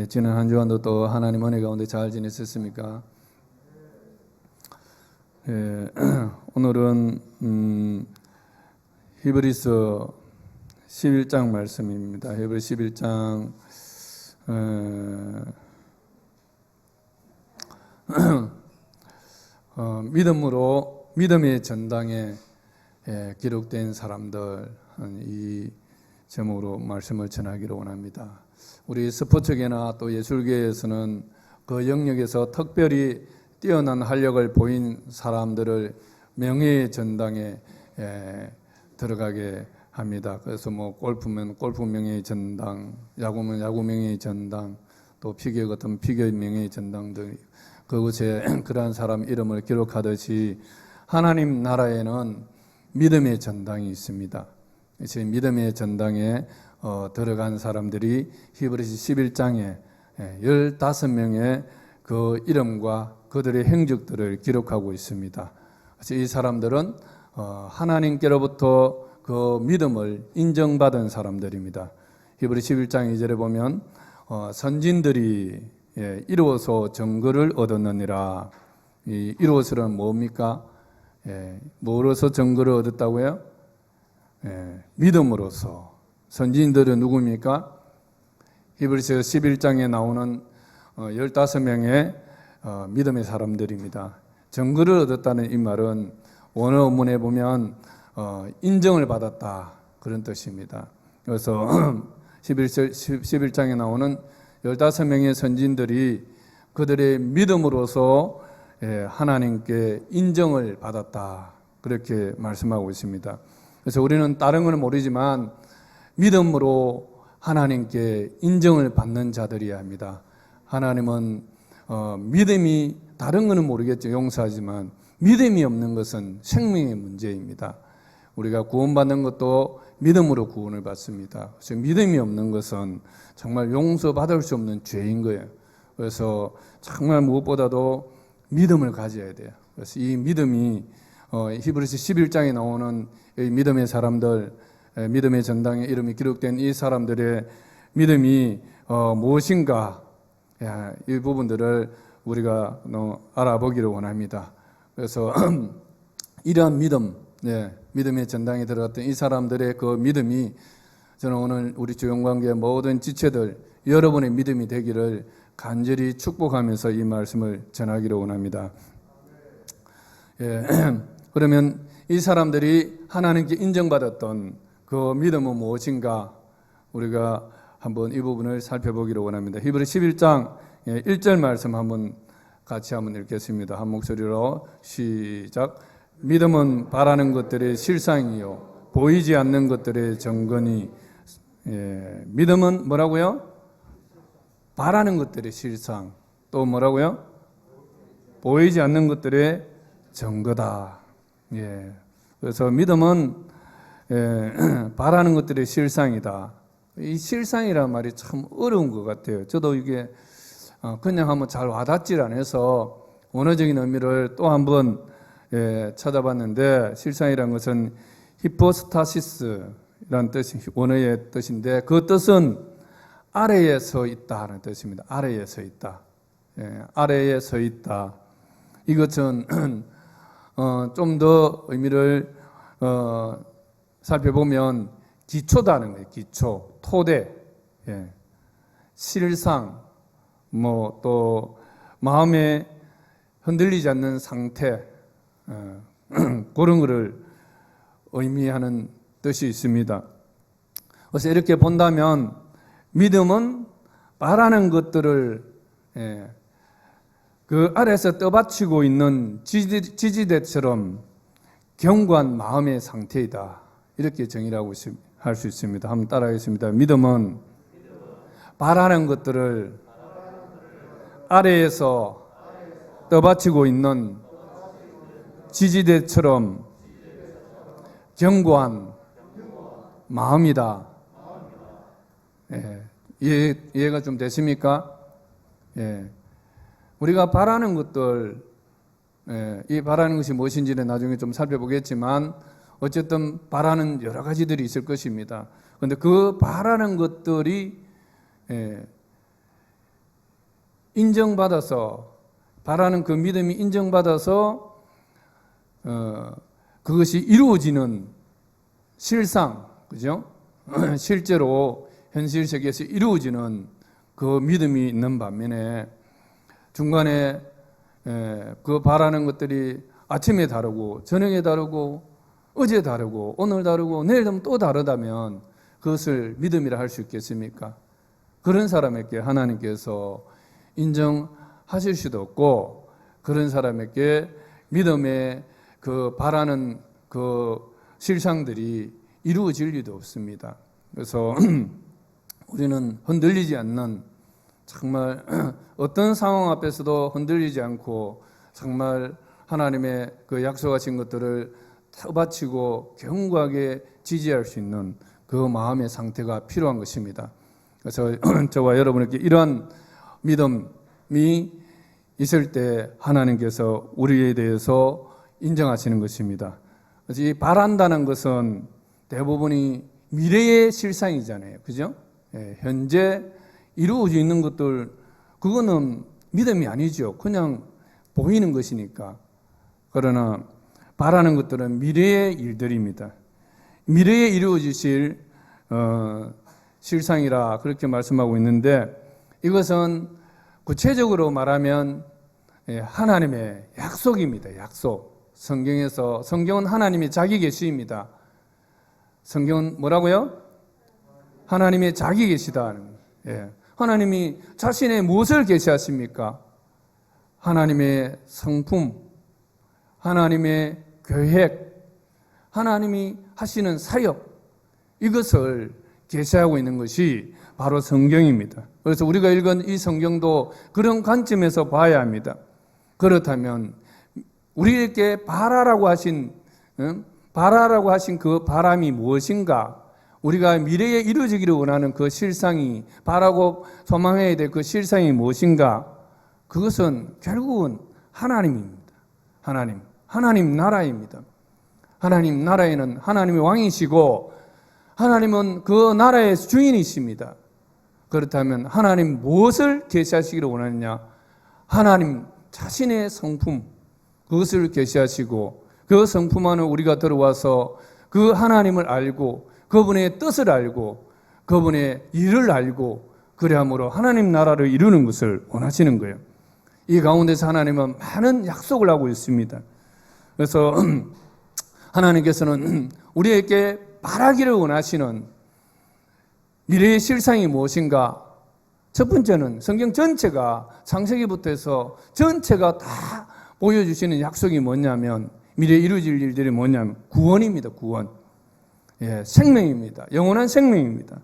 지난 한 주간도 또 하나님 은혜 가운데 잘 지냈었습니까? 오늘은 히브리서 11장 말씀입니다. 히브리 11장 믿음의 전당에 기록된 사람들, 이 제목으로 말씀을 전하기로 원합니다. 우리 스포츠계나 또 예술계에서는 그 영역에서 특별히 뛰어난 활력을 보인 사람들을 명예의 전당에 들어가게 합니다. 그래서 뭐 골프면 골프 명예의 전당, 야구면 야구 명예의 전당, 또 피겨 같은 피겨 명예의 전당 등 그곳에 그러한 사람 이름을 기록하듯이 하나님 나라에는 믿음의 전당이 있습니다. 지금 믿음의 전당에 들어간 사람들이 히브리서 11장에 15명의 그 이름과 그들의 행적들을 기록하고 있습니다. 그래서 이 사람들은 하나님께로부터 그 믿음을 인정받은 사람들입니다. 히브리서 11장 2절에 보면 선진들이 이루어서 정거를 얻었느니라. 이 이루어서는 뭡니까? 뭐로서 정거를 얻었다고요? 믿음으로서. 선지인들은 누굽니까? 히브리서 11장에 나오는 15명의 믿음의 사람들입니다. 정거를 얻었다는 이 말은 원어 원문에 보면 인정을 받았다 그런 뜻입니다. 그래서 11장에 나오는 15명의 선지인들이 그들의 믿음으로서 하나님께 인정을 받았다 그렇게 말씀하고 있습니다. 그래서 우리는 다른 건 모르지만 믿음으로 하나님께 인정을 받는 자들이어야 합니다. 하나님은 믿음이 다른 거는 모르겠죠. 용서하지만 믿음이 없는 것은 생명의 문제입니다. 우리가 구원받는 것도 믿음으로 구원을 받습니다. 그래서 믿음이 없는 것은 정말 용서받을 수 없는 죄인 거예요. 그래서 정말 무엇보다도 믿음을 가져야 돼요. 그래서 이 믿음이 히브리서 11장에 나오는 이 믿음의 사람들, 믿음의 전당에 이름이 기록된 이 사람들의 믿음이 무엇인가, 이 부분들을 우리가 알아보기를 원합니다. 그래서 이러한 믿음, 믿음의 전당에 들어갔던 이 사람들의 그 믿음이 저는 오늘 우리 주영관계 모든 지체들 여러분의 믿음이 되기를 간절히 축복하면서 이 말씀을 전하기를 원합니다. 그러면 이 사람들이 하나님께 인정받았던 그 믿음은 무엇인가 우리가 한번 이 부분을 살펴보기를 원합니다. 히브리 11장 1절 말씀 같이 한번 읽겠습니다. 한 목소리로 시작. 믿음은 바라는 것들의 실상이요 보이지 않는 것들의 증거니. 믿음은 뭐라고요? 바라는 것들의 실상. 또 뭐라고요? 보이지 않는 것들의 증거다. 그래서 믿음은 바라는 것들의 실상이다. 이 실상이라는 말이 참 어려운 것 같아요. 저도 이게 그냥 한번 잘 와닿질 않아서 원어적인 의미를 또 한번 찾아봤는데, 실상이라는 것은 히포스타시스라는 뜻이 원어의 뜻인데, 그 뜻은 아래에 서 있다 하는 뜻입니다. 아래에 서 있다. 아래에 서 있다. 이것은 좀 더 의미를 살펴보면 기초다는 거예요. 기초, 토대, 실상, 또 마음에 흔들리지 않는 상태, 그런 것을 의미하는 뜻이 있습니다. 그래서 이렇게 본다면 믿음은 바라는 것들을 그 아래에서 떠받치고 있는 지지대처럼 견고한 마음의 상태이다. 이렇게 정의라고 할 수 있습니다. 한번 따라하겠습니다. 믿음은 바라는 것들을 아래에서 떠받치고 있는 지지대처럼 견고한 마음이다. 이해가 좀 되십니까? 우리가 바라는 것들, 이 바라는 것이 무엇인지는 나중에 좀 살펴보겠지만 어쨌든 바라는 여러 가지들이 있을 것입니다. 그런데 그 바라는 것들이 인정받아서, 바라는 그 믿음이 인정받아서 그것이 이루어지는 실상, 그죠? 실제로 현실 세계에서 이루어지는 그 믿음이 있는 반면에 중간에 그 바라는 것들이 아침에 다르고 저녁에 다르고 어제 다르고 오늘 다르고 내일 되면 또 다르다면 그것을 믿음이라 할 수 있겠습니까? 그런 사람에게 하나님께서 인정하실 수도 없고 그런 사람에게 믿음의 그 바라는 그 실상들이 이루어질 리도 없습니다. 그래서 우리는 흔들리지 않는, 정말 어떤 상황 앞에서도 흔들리지 않고 정말 하나님의 그 약속하신 것들을 바치고 견고하게 지지할 수 있는 그 마음의 상태가 필요한 것입니다. 그래서 저와 여러분에게 이러한 믿음이 있을 때 하나님께서 우리에 대해서 인정하시는 것입니다. 그래서 이 바란다는 것은 대부분이 미래의 실상이잖아요. 그죠? 현재 이루어져 있는 것들, 그거는 믿음이 아니죠. 그냥 보이는 것이니까. 그러나 바라는 것들은 미래의 일들입니다. 미래에 이루어지실 실상이라 그렇게 말씀하고 있는데, 이것은 구체적으로 말하면 하나님의 약속입니다. 약속. 성경은 하나님의 자기 계시입니다. 성경은 뭐라고요? 하나님의 자기 계시다. 하나님이 자신의 무엇을 계시하십니까? 하나님의 성품, 하나님의 계획, 하나님이 하시는 사역, 이것을 계시하고 있는 것이 바로 성경입니다. 그래서 우리가 읽은 이 성경도 그런 관점에서 봐야 합니다. 그렇다면 우리에게 바라라고 하신 그 바람이 무엇인가? 우리가 미래에 이루어지기를 원하는 그 실상이, 바라고 소망해야 될 그 실상이 무엇인가? 그것은 결국은 하나님입니다. 하나님 나라입니다. 하나님 나라에는 하나님이 왕이시고 하나님은 그 나라의 주인이십니다. 그렇다면 하나님 무엇을 계시하시기를 원하느냐? 하나님 자신의 성품, 그것을 계시하시고 그 성품 안에 우리가 들어와서 그 하나님을 알고 그분의 뜻을 알고 그분의 일을 알고 그래야므로 하나님 나라를 이루는 것을 원하시는 거예요. 이 가운데서 하나님은 많은 약속을 하고 있습니다. 그래서 하나님께서는 우리에게 바라기를 원하시는 미래의 실상이 무엇인가? 첫 번째는 성경 전체가 창세기부터 해서 전체가 다 보여주시는 약속이 뭐냐면, 미래에 이루어질 일들이 뭐냐면 구원입니다. 구원. 생명입니다. 영원한 생명입니다.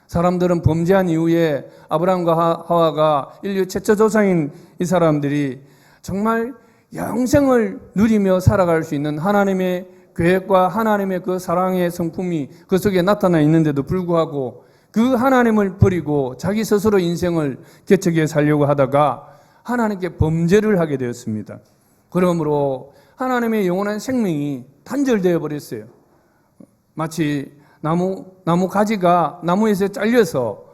사람들은 범죄한 이후에 아브라함과 하와가 인류 최초 조상인 이 사람들이 정말 영생을 누리며 살아갈 수 있는 하나님의 계획과 하나님의 그 사랑의 성품이 그 속에 나타나 있는데도 불구하고 그 하나님을 버리고 자기 스스로 인생을 개척해 살려고 하다가 하나님께 범죄를 하게 되었습니다. 그러므로 하나님의 영원한 생명이 단절되어 버렸어요. 마치 나무 가지가 나무에서 잘려서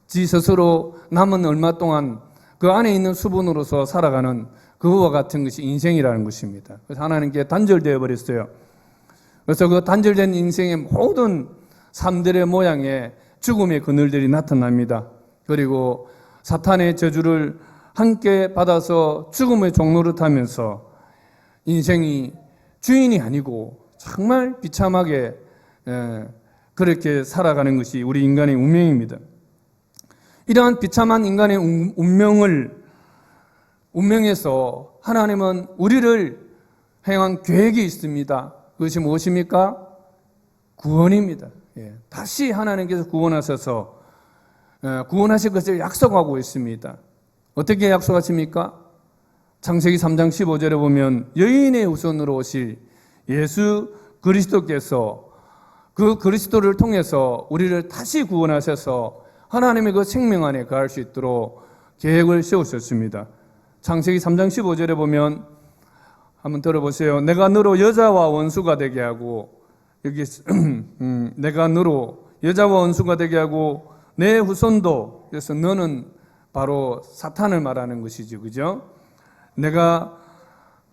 지 스스로 남은 얼마 동안 그 안에 있는 수분으로서 살아가는 그와 같은 것이 인생이라는 것입니다. 그래서 하나님께 단절되어 버렸어요. 그래서 그 단절된 인생의 모든 삶들의 모양에 죽음의 그늘들이 나타납니다. 그리고 사탄의 저주를 함께 받아서 죽음의 종로를 타면서 인생이 주인이 아니고 정말 비참하게 그렇게 살아가는 것이 우리 인간의 운명입니다. 이러한 비참한 인간의 운명에서 하나님은 우리를 향한 계획이 있습니다. 그것이 무엇입니까? 구원입니다. 다시 하나님께서 구원하셔서 구원하실 것을 약속하고 있습니다. 어떻게 약속하십니까? 창세기 3장 15절에 보면 여인의 후손으로 오실 예수 그리스도께서 그 그리스도를 통해서 우리를 다시 구원하셔서 하나님의 그 생명 안에 거할 수 있도록 계획을 세우셨습니다. 창세기 3장 15절에 보면 한번 들어보세요. 내가 너로 여자와 원수가 되게 하고, 여기 내가 너로 여자와 원수가 되게 하고 내 후손도, 그래서 너는 바로 사탄을 말하는 것이죠. 그죠? 내가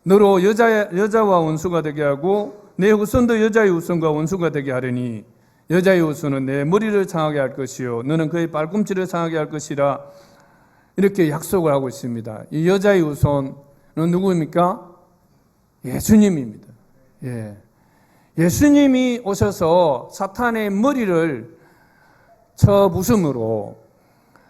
너로 여자와 원수가 되게 하고 내 후손도 여자의 후손과 원수가 되게 하려니 여자의 후손은 내 머리를 상하게 할 것이요 너는 그의 발꿈치를 상하게 할 것이라 이렇게 약속을 하고 있습니다. 이 여자의 후손은 누구입니까? 예수님입니다. 예. 예수님이 오셔서 사탄의 머리를 쳐 부숨으로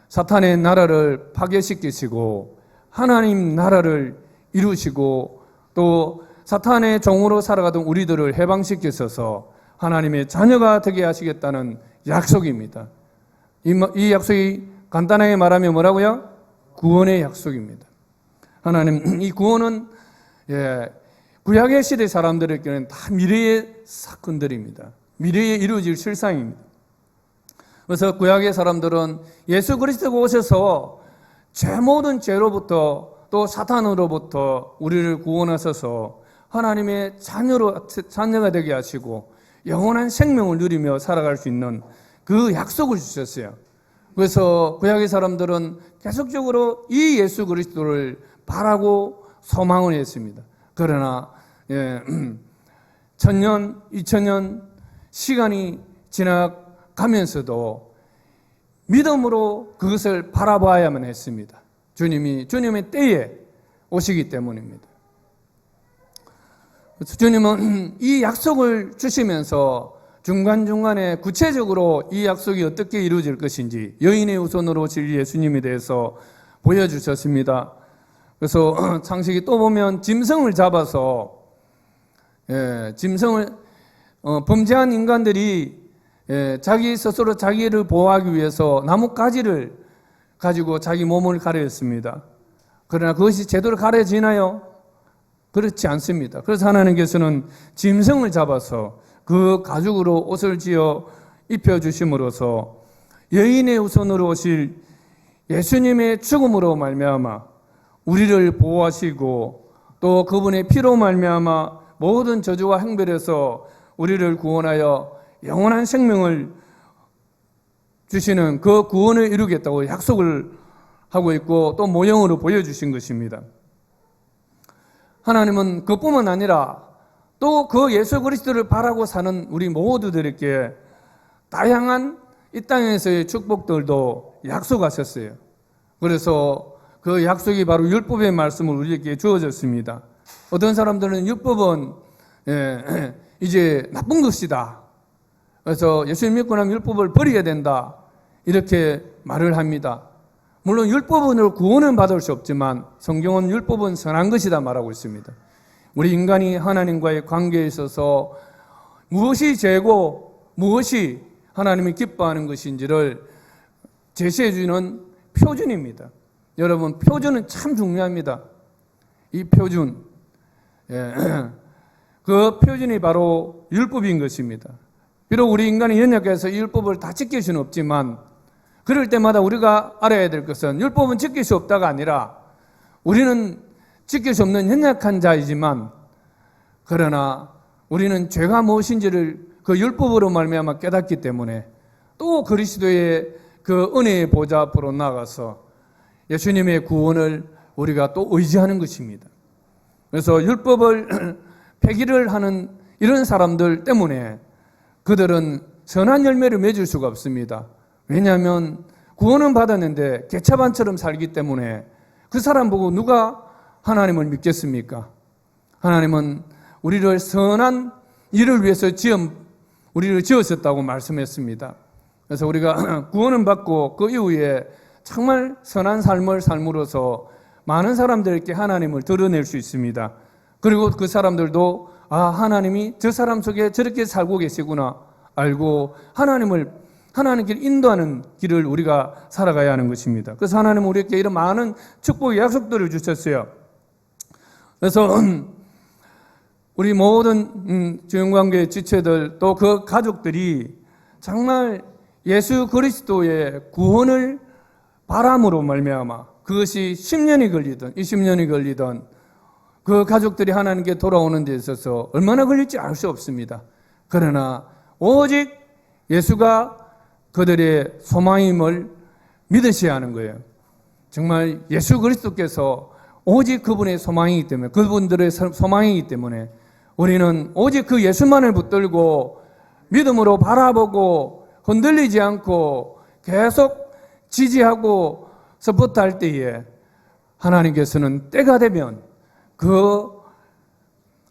사탄의 나라를 파괴시키시고 하나님 나라를 이루시고 또 사탄의 종으로 살아가던 우리들을 해방시키셔서 하나님의 자녀가 되게 하시겠다는 약속입니다. 이 약속이 간단하게 말하면 뭐라고요? 구원의 약속입니다. 하나님 이 구원은 구약의 시대 사람들에게는 다 미래의 사건들입니다. 미래에 이루어질 실상입니다. 그래서 구약의 사람들은 예수 그리스도가 오셔서 모든 죄로부터 또 사탄으로부터 우리를 구원하셔서 하나님의 자녀가 되게 하시고 영원한 생명을 누리며 살아갈 수 있는 그 약속을 주셨어요. 그래서 구약의 사람들은 계속적으로 이 예수 그리스도를 바라고 소망을 했습니다. 그러나 1000년, 2000년 시간이 지나가면서도 믿음으로 그것을 바라봐야만 했습니다. 주님의 때에 오시기 때문입니다. 주님은 이 약속을 주시면서 중간중간에 구체적으로 이 약속이 어떻게 이루어질 것인지 여인의 후손으로 오실 예수님에 대해서 보여주셨습니다. 그래서 창세기 또 보면 짐승을 잡아서 범죄한 인간들이 자기 스스로 자기를 보호하기 위해서 나뭇가지를 가지고 자기 몸을 가려했습니다. 그러나 그것이 제대로 가려지나요? 그렇지 않습니다. 그래서 하나님께서는 짐승을 잡아서 그 가죽으로 옷을 지어 입혀주심으로써 여인의 후손으로 오실 예수님의 죽음으로 말미암아 우리를 보호하시고 또 그분의 피로 말미암아 모든 저주와 행별에서 우리를 구원하여 영원한 생명을 주시는 그 구원을 이루겠다고 약속을 하고 있고 또 모형으로 보여주신 것입니다. 하나님은 그뿐만 아니라 또 그 예수 그리스도를 바라고 사는 우리 모두들에게 다양한 이 땅에서의 축복들도 약속하셨어요. 그래서 그 약속이 바로 율법의 말씀을 우리에게 주어졌습니다. 어떤 사람들은 율법은 이제 나쁜 것이다. 그래서 예수님 믿고 나면 율법을 버려야 된다. 이렇게 말을 합니다. 물론 율법으로 구원은 받을 수 없지만 성경은 율법은 선한 것이다 말하고 있습니다. 우리 인간이 하나님과의 관계에 있어서 무엇이 죄고 무엇이 하나님이 기뻐하는 것인지를 제시해 주는 표준입니다. 여러분, 표준은 참 중요합니다. 이 표준, 그 표준이 바로 율법인 것입니다. 비록 우리 인간이 연약해서 이 율법을 다 지킬 수는 없지만 그럴 때마다 우리가 알아야 될 것은 율법은 지킬 수 없다가 아니라 우리는 지킬 수 없는 연약한 자이지만 그러나 우리는 죄가 무엇인지를 그 율법으로 말미암아 깨닫기 때문에 또 그리스도의 그 은혜의 보좌 앞으로 나가서 예수님의 구원을 우리가 또 의지하는 것입니다. 그래서 율법을 폐기를 하는 이런 사람들 때문에 그들은 선한 열매를 맺을 수가 없습니다. 왜냐하면 구원은 받았는데 개차반처럼 살기 때문에 그 사람 보고 누가 하나님을 믿겠습니까? 하나님은 우리를 선한 일을 위해서 우리를 지으셨다고 말씀했습니다. 그래서 우리가 구원은 받고 그 이후에 정말 선한 삶을 삶으로써 많은 사람들에게 하나님을 드러낼 수 있습니다. 그리고 그 사람들도 하나님이 저 사람 속에 저렇게 살고 계시구나 알고 하나님께 인도하는 길을 우리가 살아가야 하는 것입니다. 그래서 하나님은 우리에게 이런 많은 축복의 약속들을 주셨어요. 그래서 우리 모든 주영관계 지체들 또 그 가족들이 정말 예수 그리스도의 구원을 바람으로 말미암아 그것이 10년이 걸리든 20년이 걸리든 그 가족들이 하나님께 돌아오는 데 있어서 얼마나 걸릴지 알 수 없습니다. 그러나 오직 예수가 그들의 소망임을 믿으셔야 하는 거예요. 정말 예수 그리스도께서 오직 그분의 소망이기 때문에, 그분들의 소망이기 때문에 우리는 오직 그 예수만을 붙들고 믿음으로 바라보고 흔들리지 않고 계속 지지하고 서포트할 때에 하나님께서는 때가 되면 그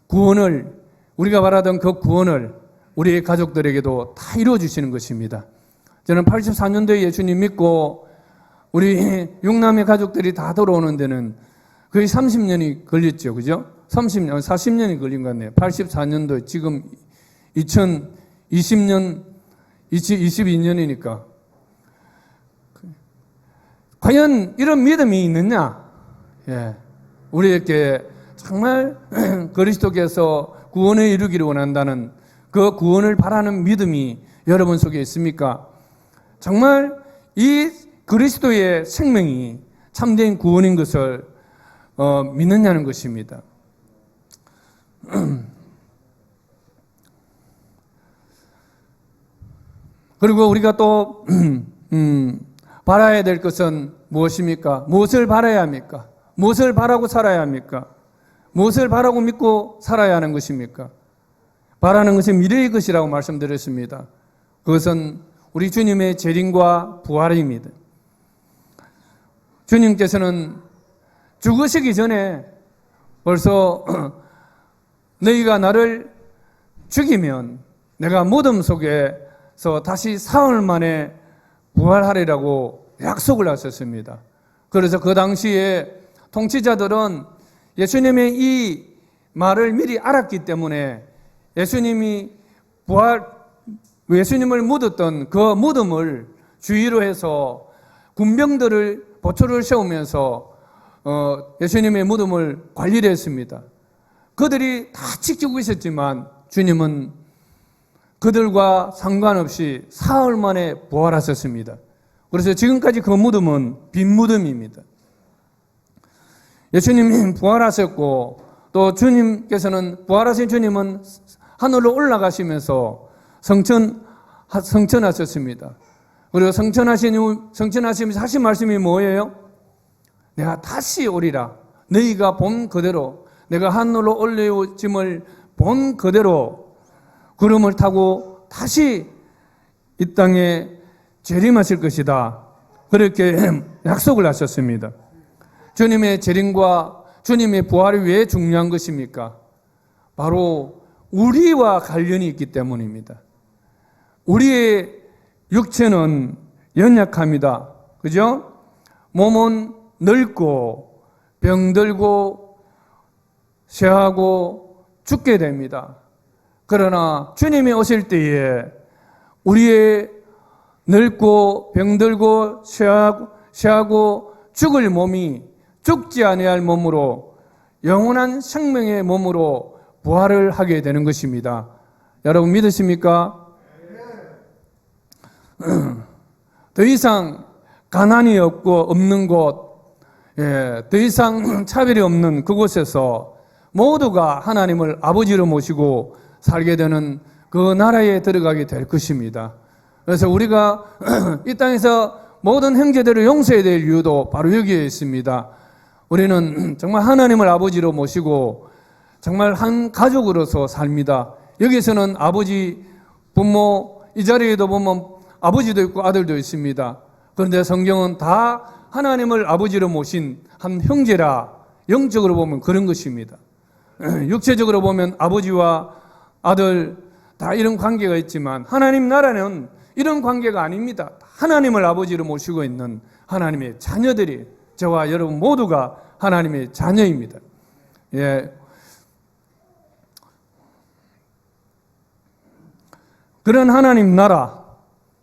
구원을, 우리가 바라던 그 구원을 우리의 가족들에게도 다 이루어 주시는 것입니다. 저는 84년도에 예수님 믿고 우리 육남의 가족들이 다 돌아오는 데는 거의 30년이 걸렸죠. 그죠? 40년이 걸린 것 같네요. 84년도에 지금 2020년, 22년이니까. 과연 이런 믿음이 있느냐? 예. 우리에게 정말 그리스도께서 구원을 이루기를 원한다는 그 구원을 바라는 믿음이 여러분 속에 있습니까? 정말 이 그리스도의 생명이 참된 구원인 것을 믿느냐는 것입니다. 그리고 우리가 또 바라야 될 것은 무엇입니까? 무엇을 바라야 합니까? 무엇을 바라고 살아야 합니까? 무엇을 바라고 믿고 살아야 하는 것입니까? 바라는 것이 미래의 것이라고 말씀드렸습니다. 그것은 우리 주님의 재림과 부활입니다. 주님께서는 죽으시기 전에 벌써 너희가 나를 죽이면 내가 무덤 속에서 다시 사흘 만에 부활하리라고 약속을 하셨습니다. 그래서 그 당시에 통치자들은 예수님의 이 말을 미리 알았기 때문에 예수님을 묻었던 그 무덤을 주위로 해서 군병들을 보초를 세우면서 예수님의 무덤을 관리를 했습니다. 그들이 다 지키고 있었지만 주님은 그들과 상관없이 사흘 만에 부활하셨습니다. 그래서 지금까지 그 무덤은 빈 무덤입니다. 예수님이 부활하셨고 또 주님께서는, 부활하신 주님은 하늘로 올라가시면서 성천하셨습니다. 그리고 성천하시면서 하신 말씀이 뭐예요? 내가 다시 오리라. 너희가 본 그대로, 내가 하늘로 올려짐을 본 그대로 구름을 타고 다시 이 땅에 재림하실 것이다. 그렇게 약속을 하셨습니다. 주님의 재림과 주님의 부활이 왜 중요한 것입니까? 바로 우리와 관련이 있기 때문입니다. 우리의 육체는 연약합니다. 그죠? 몸은 늙고 병들고 쇠하고 죽게 됩니다. 그러나 주님이 오실 때에 우리의 늙고 병들고 쇠하고 죽을 몸이 죽지 아니할 몸으로, 영원한 생명의 몸으로 부활을 하게 되는 것입니다. 여러분 믿으십니까? 더 이상 가난이 없는 곳, 더 이상 차별이 없는 그곳에서 모두가 하나님을 아버지로 모시고 살게 되는 그 나라에 들어가게 될 것입니다. 그래서 우리가 이 땅에서 모든 형제들을 용서해야 될 이유도 바로 여기에 있습니다. 우리는 정말 하나님을 아버지로 모시고 정말 한 가족으로서 삽니다. 여기서는 아버지, 부모, 이 자리에도 보면 아버지도 있고 아들도 있습니다. 그런데 성경은 다 하나님을 아버지로 모신 한 형제라, 영적으로 보면 그런 것입니다. 육체적으로 보면 아버지와 아들 다 이런 관계가 있지만 하나님 나라는 이런 관계가 아닙니다. 하나님을 아버지로 모시고 있는 하나님의 자녀들이, 저와 여러분 모두가 하나님의 자녀입니다. 예. 그런 하나님 나라,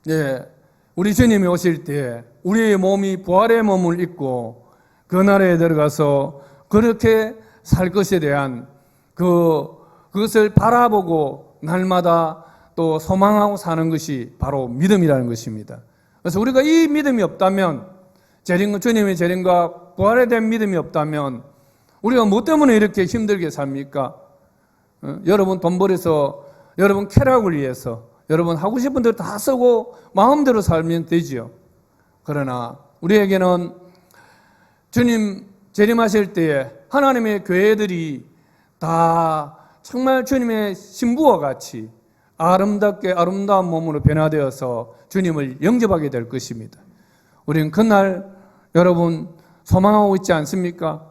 예, 우리 주님이 오실 때 우리의 몸이 부활의 몸을 입고 그 나라에 들어가서 그렇게 살 것에 대한 그것을 바라보고 날마다 또 소망하고 사는 것이 바로 믿음이라는 것입니다. 그래서 우리가 이 믿음이 없다면, 주님의 재림과 부활에 대한 믿음이 없다면 우리가 뭐 때문에 이렇게 힘들게 삽니까? 여러분 돈 벌어서, 여러분 쾌락을 위해서 여러분 하고 싶은 대로 다 쓰고 마음대로 살면 되지요. 그러나 우리에게는 주님 재림하실 때에 하나님의 교회들이 다 정말 주님의 신부와 같이 아름답게 아름다운 몸으로 변화되어서 주님을 영접하게 될 것입니다. 우리는 그날 여러분 소망하고 있지 않습니까?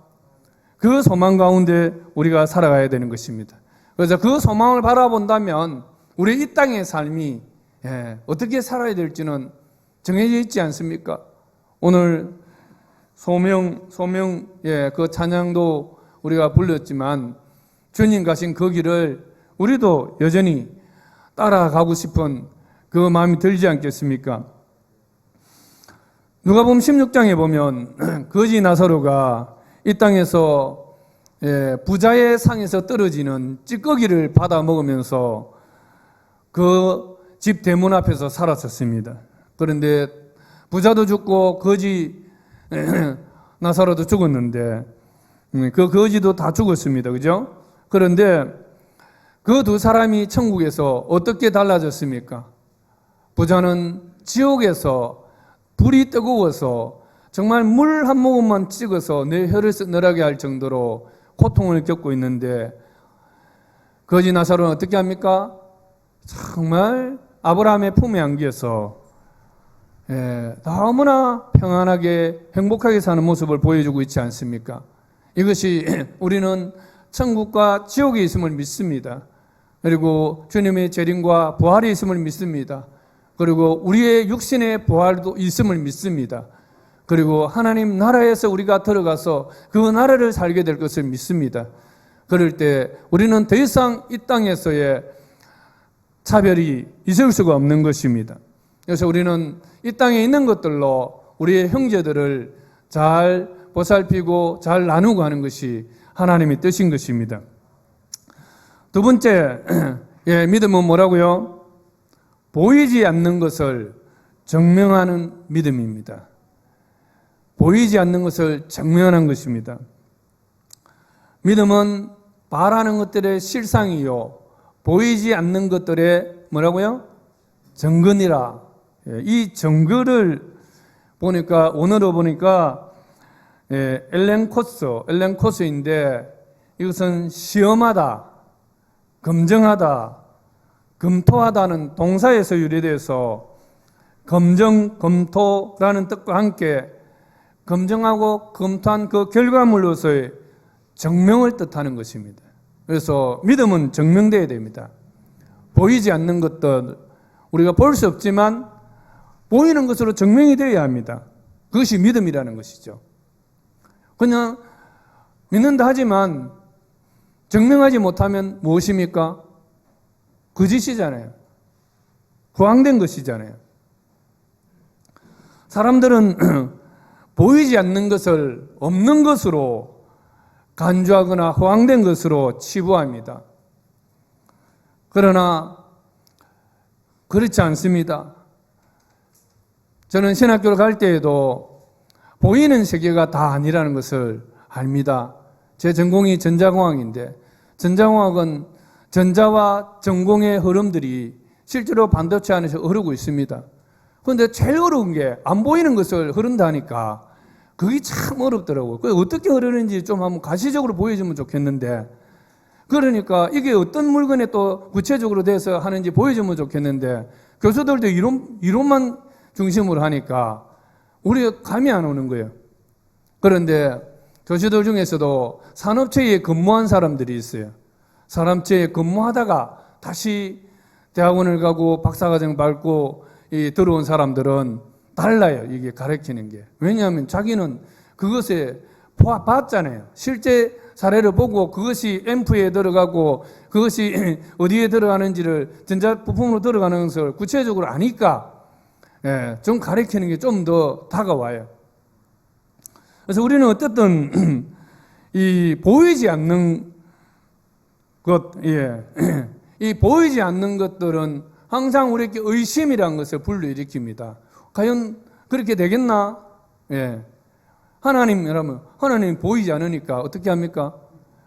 그 소망 가운데 우리가 살아가야 되는 것입니다. 그래서 그 소망을 바라본다면 우리 이 땅의 삶이 어떻게 살아야 될지는 정해져 있지 않습니까? 오늘 소명 그 찬양도 우리가 불렀지만 주님 가신 그 길을 우리도 여전히 따라가고 싶은 그 마음이 들지 않겠습니까? 누가복음 16장에 보면 거지 나사로가 이 땅에서 부자의 상에서 떨어지는 찌꺼기를 받아 먹으면서 그 집 대문 앞에서 살았었습니다. 그런데 부자도 죽고 거지 나사로도 죽었는데 그 거지도 다 죽었습니다. 그죠? 그런데 그 두 사람이 천국에서 어떻게 달라졌습니까? 부자는 지옥에서 불이 뜨거워서 정말 물 한 모금만 찍어서 내 혀를 서늘하게 할 정도로 고통을 겪고 있는데 거지 나사로는 어떻게 합니까? 정말 아브라함의 품에 안겨서 너무나 평안하게 행복하게 사는 모습을 보여주고 있지 않습니까? 이것이 우리는 천국과 지옥에 있음을 믿습니다. 그리고 주님의 재림과 부활이 있음을 믿습니다. 그리고 우리의 육신의 부활도 있음을 믿습니다. 그리고 하나님 나라에서 우리가 들어가서 그 나라를 살게 될 것을 믿습니다. 그럴 때 우리는 더 이상 이 땅에서의 차별이 있을 수가 없는 것입니다. 그래서 우리는 이 땅에 있는 것들로 우리의 형제들을 잘 보살피고 잘 나누고 하는 것이 하나님의 뜻인 것입니다. 두 번째, 믿음은 뭐라고요? 보이지 않는 것을 증명하는 믿음입니다. 보이지 않는 것을 증명하는 것입니다. 믿음은 바라는 것들의 실상이요, 보이지 않는 것들의 뭐라고요? 증거니라. 이 증거를 보니까 오늘로 보니까 엘렌 코스인데 이것은 시험하다, 검증하다, 검토하다는 동사에서 유래돼서 검증, 검토라는 뜻과 함께 검증하고 검토한 그 결과물로서의 증명을 뜻하는 것입니다. 그래서 믿음은 증명되어야 됩니다. 보이지 않는 것들, 우리가 볼 수 없지만 보이는 것으로 증명이 되어야 합니다. 그것이 믿음이라는 것이죠. 그냥 믿는다 하지만 증명하지 못하면 무엇입니까? 거짓이잖아요. 부황된 것이잖아요. 사람들은 보이지 않는 것을 없는 것으로 간주하거나 허황된 것으로 치부합니다. 그러나 그렇지 않습니다. 저는 신학교를 갈 때에도 보이는 세계가 다 아니라는 것을 압니다. 제 전공이 전자공학인데 전자공학은 전자와 전공의 흐름들이 실제로 반도체 안에서 흐르고 있습니다. 그런데 제일 어려운 게 안 보이는 것을 흐른다니까 그게 참 어렵더라고요. 그게 어떻게 흐르는지 좀 한번 가시적으로 보여주면 좋겠는데, 그러니까 이게 어떤 물건에 또 구체적으로 돼서 하는지 보여주면 좋겠는데 교수들도 이론만 중심으로 하니까 우리가 감이 안 오는 거예요. 그런데 교수들 중에서도 산업체에 근무한 사람들이 있어요. 산업체에 근무하다가 다시 대학원을 가고 박사과정 밟고 들어온 사람들은 달라요. 이게 가르치는 게. 왜냐하면 자기는 그것에 봤잖아요. 실제 사례를 보고 그것이 앰프에 들어가고 그것이 어디에 들어가는지를 전자부품으로 들어가는 것을 구체적으로 아니까 좀 가르치는 게 좀 더 다가와요. 그래서 우리는 어쨌든 이 보이지 않는 것, 이 보이지 않는 것들은 항상 우리에게 의심이라는 것을 불러일으킵니다. 과연 그렇게 되겠나? 하나님, 여러분, 하나님 보이지 않으니까 어떻게 합니까?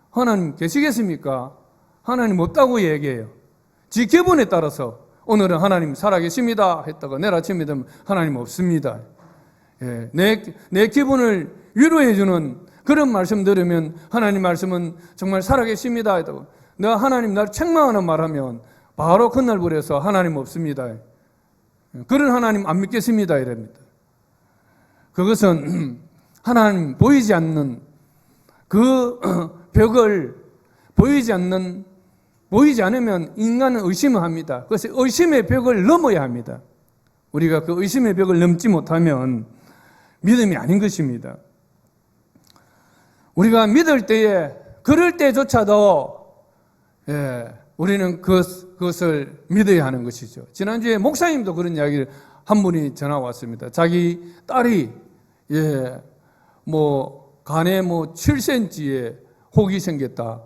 하나님 계시겠습니까? 하나님 없다고 얘기해요. 지 기분에 따라서 오늘은 하나님 살아계십니다 했다가 내일 아침에 되면 하나님 없습니다. 예, 내 기분을 위로해주는 그런 말씀 들으면 하나님 말씀은 정말 살아계십니다. 내가 하나님 나를 책망하는 말하면 바로 그날부터 하나님 없습니다. 그런 하나님 안 믿겠습니다. 이랍니다. 그것은 하나님 보이지 않는 그 벽을 보이지 않으면 인간은 의심을 합니다. 그래서 의심의 벽을 넘어야 합니다. 우리가 그 의심의 벽을 넘지 못하면 믿음이 아닌 것입니다. 우리가 믿을 때에 그럴 때조차도 우리는 그것을 믿어야 하는 것이죠. 지난주에 목사님도 그런 이야기를 한 분이 전화 왔습니다. 자기 딸이 간에 7cm의 혹이 생겼다.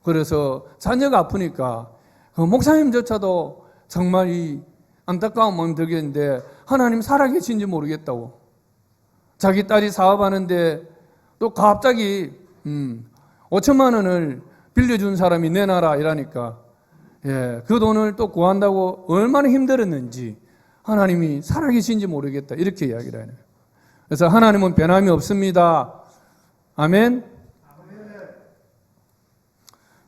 그래서 자녀가 아프니까 그 목사님조차도 정말 이 안타까운 마음이 들겠는데 하나님 살아계신지 모르겠다고. 자기 딸이 사업하는데 또 갑자기 5천만 원을 빌려준 사람이 내놔라 이러니까 그 돈을 또 구한다고 얼마나 힘들었는지 하나님이 살아계신지 모르겠다 이렇게 이야기를 해요. 그래서 하나님은 변함이 없습니다. 아멘.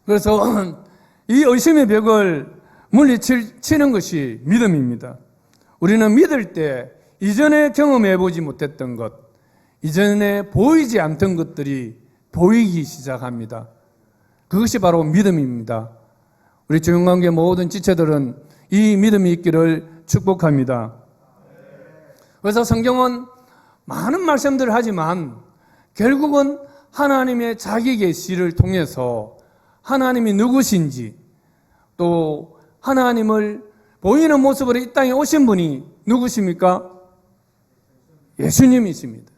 그래서 이 의심의 벽을 물리치는 것이 믿음입니다. 우리는 믿을 때 이전에 경험해보지 못했던 것, 이전에 보이지 않던 것들이 보이기 시작합니다. 그것이 바로 믿음입니다. 우리 종교관계 모든 지체들은 이 믿음이 있기를 축복합니다. 그래서 성경은 많은 말씀들을 하지만 결국은 하나님의 자기 계시를 통해서 하나님이 누구신지 또 하나님을 보이는 모습으로 이 땅에 오신 분이 누구십니까? 예수님이십니다.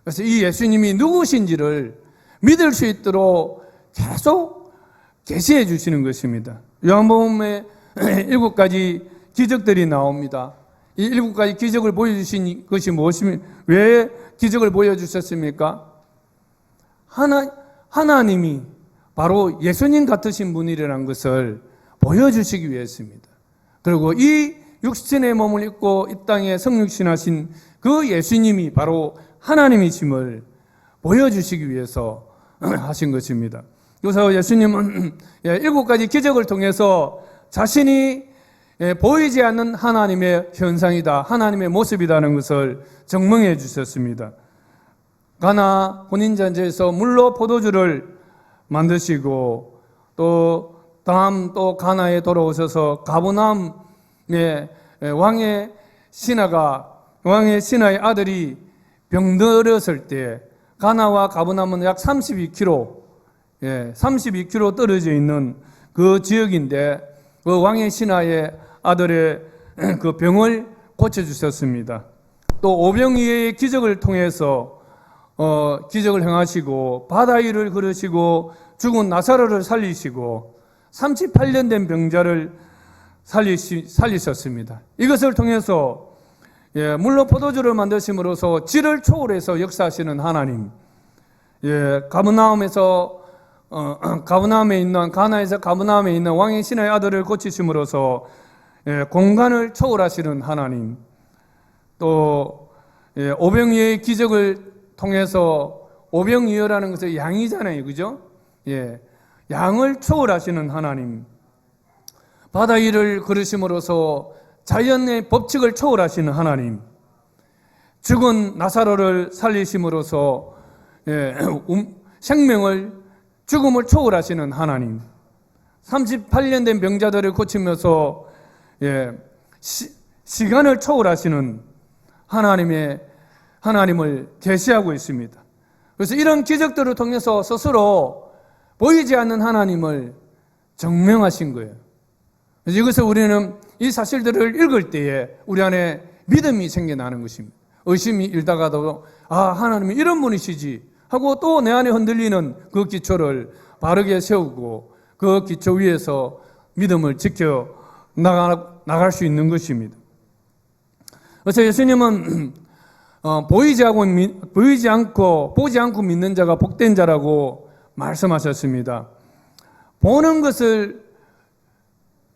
그래서 이 예수님이 누구신지를 믿을 수 있도록 계속 계시해 주시는 것입니다. 요한복음에 7가지 기적들이 나옵니다. 이 7가지 기적을 보여주신 것이 무엇입니까? 왜 기적을 보여주셨습니까? 하나님이 바로 예수님 같으신 분이라는 것을 보여주시기 위해서입니다. 그리고 이 육신의 몸을 입고 이 땅에 성육신하신 그 예수님이 바로 하나님이심을 보여주시기 위해서 하신 것입니다. 그래서 예수님은 7가지 기적을 통해서 자신이 보이지 않는 하나님의 현상이다, 하나님의 모습이라는 것을 증명해 주셨습니다. 가나 혼인잔치에서 물로 포도주를 만드시고 또 가나에 돌아오셔서 가버나움의 왕의 신하의 아들이 병들었을 때 가나와 가버나움은 약 32km 떨어져 있는 그 지역인데 그 왕의 신하의 아들의 그 병을 고쳐주셨습니다. 또 오병이어의 기적을 통해서 기적을 행하시고 바다 위를 걸으시고 죽은 나사로를 살리시고 38년 된 병자를 살리셨습니다. 이것을 통해서 물로 포도주를 만드심으로써 질을 초월해서 역사하시는 하나님, 가나에서 가버나움에 있는 왕의 신하의 아들을 고치심으로써 공간을 초월하시는 하나님, 또 오병이어의 기적을 통해서 오병이어라는 것은 양이잖아요, 그죠? 양을 초월하시는 하나님, 바다 위를 걸으심으로써 자연의 법칙을 초월하시는 하나님, 죽은 나사로를 살리심으로써 죽음을 초월하시는 하나님, 38년 된 병자들을 고치면서 시간을 초월하시는 하나님을 계시하고 있습니다. 그래서 이런 기적들을 통해서 스스로 보이지 않는 하나님을 증명하신 거예요. 그래서 이것을 우리는 이 사실들을 읽을 때에 우리 안에 믿음이 생겨나는 것입니다. 의심이 일다가도 하나님이 이런 분이시지 하고 또 내 안에 흔들리는 그 기초를 바르게 세우고 그 기초 위에서 믿음을 지켜 나갈 수 있는 것입니다. 그래서 예수님은 보지 않고 믿는 자가 복된 자라고 말씀하셨습니다. 보는 것을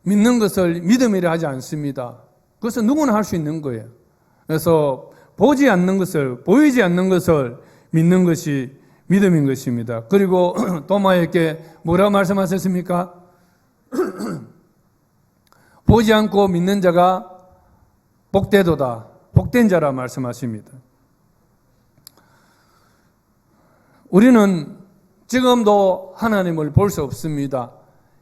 믿는 것을 믿음이라 하지 않습니다. 그것은 누구나 할 수 있는 거예요. 그래서 보지 않는 것을, 보이지 않는 것을 믿는 것이 믿음인 것입니다. 그리고 도마에게 뭐라고 말씀하셨습니까? 보지 않고 믿는 자가 복되도다. 복된 자라 말씀하십니다. 우리는 지금도 하나님을 볼 수 없습니다.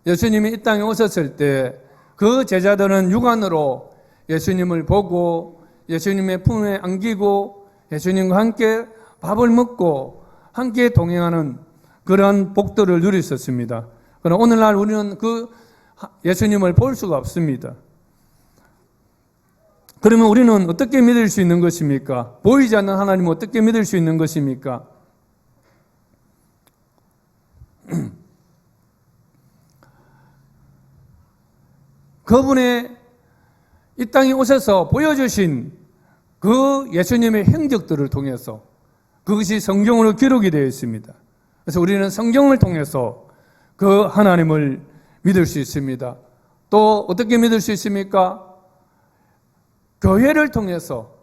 예수님이 이 땅에 오셨을 때 그 제자들은 육안으로 예수님을 보고 예수님의 품에 안기고 예수님과 함께 밥을 먹고 함께 동행하는 그런 복들을 누렸었습니다. 그러나 오늘날 우리는 그 예수님을 볼 수가 없습니다. 그러면 우리는 어떻게 믿을 수 있는 것입니까? 보이지 않는 하나님을 어떻게 믿을 수 있는 것입니까? 그분의 이 땅에 오셔서 보여주신 그 예수님의 행적들을 통해서 그것이 성경으로 기록이 되어 있습니다. 그래서 우리는 성경을 통해서 그 하나님을 믿을 수 있습니다. 또 어떻게 믿을 수 있습니까? 교회를 통해서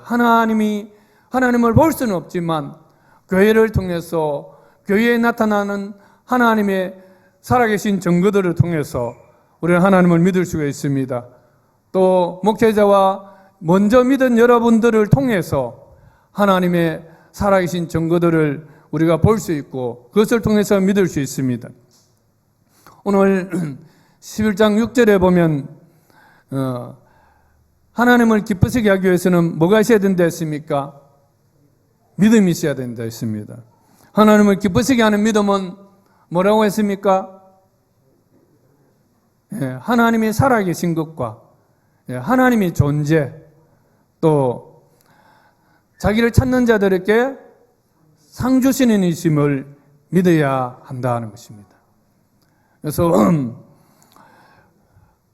하나님을 볼 수는 없지만 교회를 통해서 교회에 나타나는 하나님의 살아계신 증거들을 통해서 우리는 하나님을 믿을 수가 있습니다. 또 목회자와 먼저 믿은 여러분들을 통해서 하나님의 살아계신 증거들을 우리가 볼 수 있고 그것을 통해서 믿을 수 있습니다. 오늘 11장 6절에 보면 하나님을 기쁘시게 하기 위해서는 뭐가 있어야 된다 했습니까? 믿음이 있어야 된다 했습니다. 하나님을 기쁘시게 하는 믿음은 뭐라고 했습니까? 하나님이 살아계신 것과 하나님의 존재, 또 자기를 찾는 자들에게 상 주시는 이심을 믿어야 한다는 것입니다. 그래서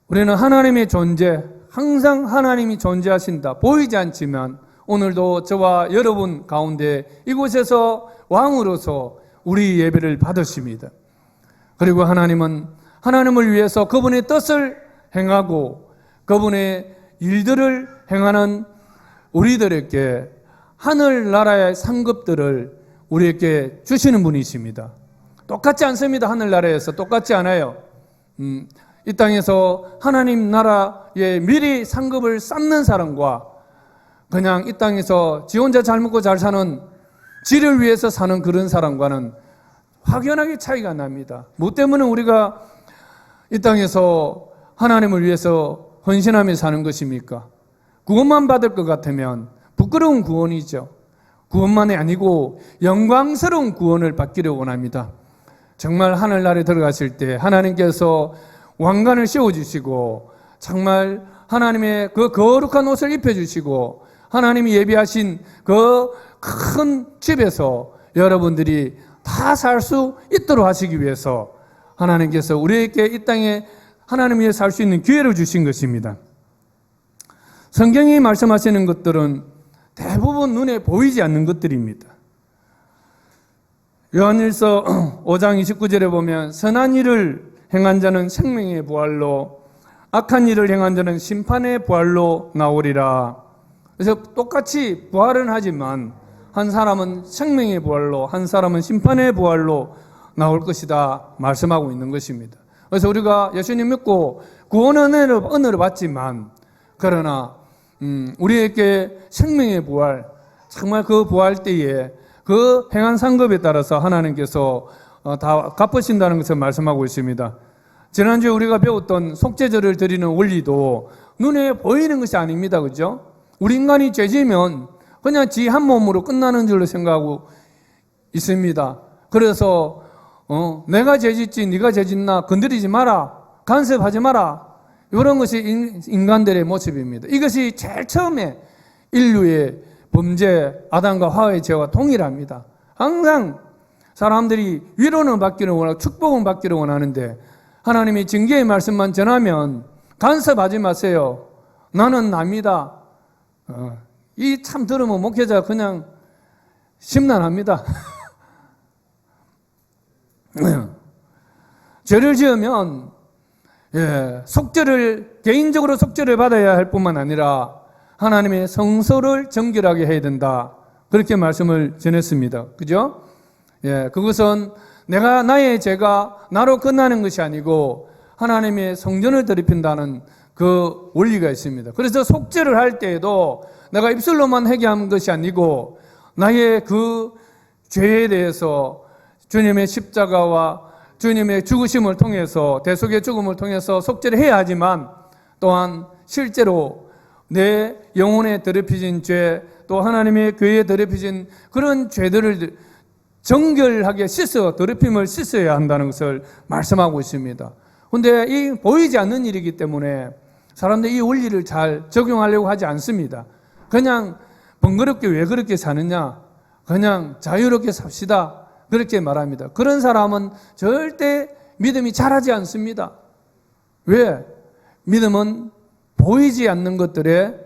우리는 하나님의 존재, 항상 하나님이 존재하신다. 보이지 않지만 오늘도 저와 여러분 가운데 이곳에서 왕으로서 우리 예배를 받으십니다. 그리고 하나님은 하나님을 위해서 그분의 뜻을 행하고 그분의 일들을 행하는 우리들에게 하늘나라의 상급들을 우리에게 주시는 분이십니다. 똑같지 않습니다. 하늘나라에서 똑같지 않아요. 이 땅에서 하나님 나라의 미리 상급을 쌓는 사람과 그냥 이 땅에서 지 혼자 잘 먹고 잘 사는 지를 위해서 사는 그런 사람과는 확연하게 차이가 납니다. 뭐 때문에 우리가 이 땅에서 하나님을 위해서 헌신하며 사는 것입니까? 구원만 받을 것 같으면 부끄러운 구원이죠. 구원만이 아니고 영광스러운 구원을 받기를 원합니다. 정말 하늘나라에 들어가실 때 하나님께서 왕관을 씌워주시고 정말 하나님의 그 거룩한 옷을 입혀주시고 하나님이 예비하신 그 큰 집에서 여러분들이 다 살 수 있도록 하시기 위해서 하나님께서 우리에게 이 땅에 하나님 위해 살 수 있는 기회를 주신 것입니다. 성경이 말씀하시는 것들은 대부분 눈에 보이지 않는 것들입니다. 요한일서 5장 29절에 보면 선한 일을 행한 자는 생명의 부활로 악한 일을 행한 자는 심판의 부활로 나오리라. 그래서 똑같이 부활은 하지만 한 사람은 생명의 부활로 한 사람은 심판의 부활로 나올 것이다 말씀하고 있는 것입니다. 그래서 우리가 예수님 믿고 구원 은혜를 받지만 그러나 우리에게 생명의 부활, 정말 그 부활 때에 그 행한 상급에 따라서 하나님께서 다 갚으신다는 것을 말씀하고 있습니다. 지난주에 우리가 배웠던 속죄제를 드리는 원리도 눈에 보이는 것이 아닙니다. 그죠? 우리 인간이 죄지면 그냥 지 한 몸으로 끝나는 줄로 생각하고 있습니다. 그래서 내가 죄짓지 네가 죄짓나 건드리지 마라, 간섭하지 마라, 이런 것이 인간들의 모습입니다. 이것이 제일 처음에 인류의 범죄, 아담과 하와의 죄와 동일합니다. 항상 사람들이 위로는 받기를 원하고 축복은 받기를 원하는데 하나님이 징계의 말씀만 전하면 간섭하지 마세요. 나는 납니다. 이 참 들으면 목회자 그냥 심란합니다. 죄를 지으면 속죄를 개인적으로 속죄를 받아야 할 뿐만 아니라 하나님의 성소를 정결하게 해야 된다. 그렇게 말씀을 전했습니다. 그죠? 예, 그것은 내가 나의 죄가 나로 끝나는 것이 아니고 하나님의 성전을 더럽힌다는 그 원리가 있습니다. 그래서 속죄를 할 때에도 내가 입술로만 회개하는 것이 아니고 나의 그 죄에 대해서 주님의 십자가와 주님의 죽으심을 통해서 대속의 죽음을 통해서 속죄를 해야 하지만 또한 실제로 내 영혼에 더럽혀진 죄 또 하나님의 교회에 더럽혀진 그런 죄들을 정결하게 씻어 더럽힘을 씻어야 한다는 것을 말씀하고 있습니다. 그런데 이 보이지 않는 일이기 때문에 사람들이 이 원리를 잘 적용하려고 하지 않습니다. 그냥 번거롭게 왜 그렇게 사느냐, 그냥 자유롭게 삽시다, 그렇게 말합니다. 그런 사람은 절대 믿음이 자라지 않습니다. 왜? 믿음은 보이지 않는 것들의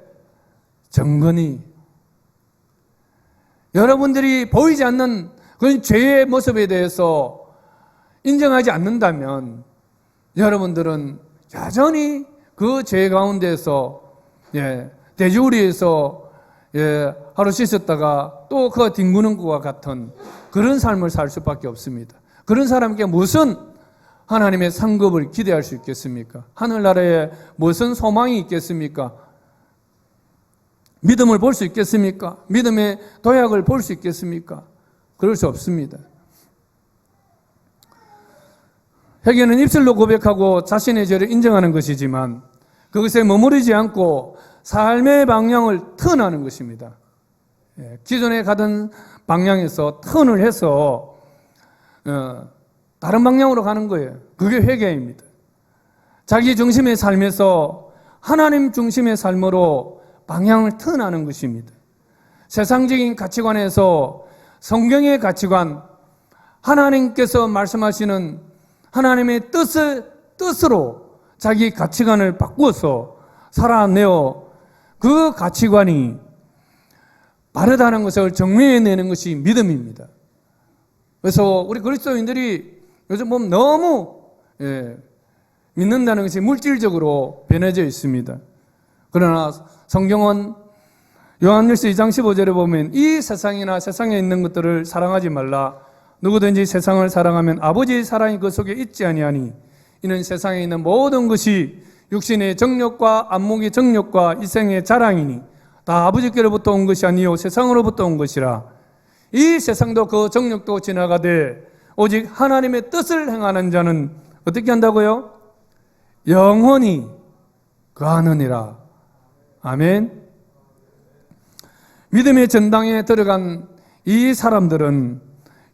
정근이, 여러분들이 보이지 않는 그 죄의 모습에 대해서 인정하지 않는다면 여러분들은 여전히 그 죄 가운데서 돼지우리에서 하루 씻었다가 또 그 뒹구는 것과 같은 그런 삶을 살 수밖에 없습니다. 그런 사람에게 무슨 하나님의 상급을 기대할 수 있겠습니까? 하늘나라에 무슨 소망이 있겠습니까? 믿음을 볼 수 있겠습니까? 믿음의 도약을 볼 수 있겠습니까? 그럴 수 없습니다. 회개는 입술로 고백하고 자신의 죄를 인정하는 것이지만 그것에 머무르지 않고 삶의 방향을 턴하는 것입니다. 기존에 가던 방향에서 턴을 해서 다른 방향으로 가는 거예요. 그게 회개입니다. 자기 중심의 삶에서 하나님 중심의 삶으로 방향을 턴하는 것입니다. 세상적인 가치관에서 성경의 가치관, 하나님께서 말씀하시는 하나님의 뜻으로 자기 가치관을 바꾸어서 살아내어 그 가치관이 바르다는 것을 증명해내는 것이 믿음입니다. 그래서 우리 그리스도인들이 요즘 보면 너무 믿는다는 것이 물질적으로 변해져 있습니다. 그러나 성경은 요한일서 2장 15절에 보면 이 세상이나 세상에 있는 것들을 사랑하지 말라. 누구든지 세상을 사랑하면 아버지의 사랑이 그 속에 있지 아니하니 이는 세상에 있는 모든 것이 육신의 정욕과 안목의 정욕과 이생의 자랑이니 다 아버지께로부터 온 것이 아니요 세상으로부터 온 것이라. 이 세상도 그 정욕도 지나가되 오직 하나님의 뜻을 행하는 자는 어떻게 한다고요? 영원히 거하느니라. 아멘. 믿음의 전당에 들어간 이 사람들은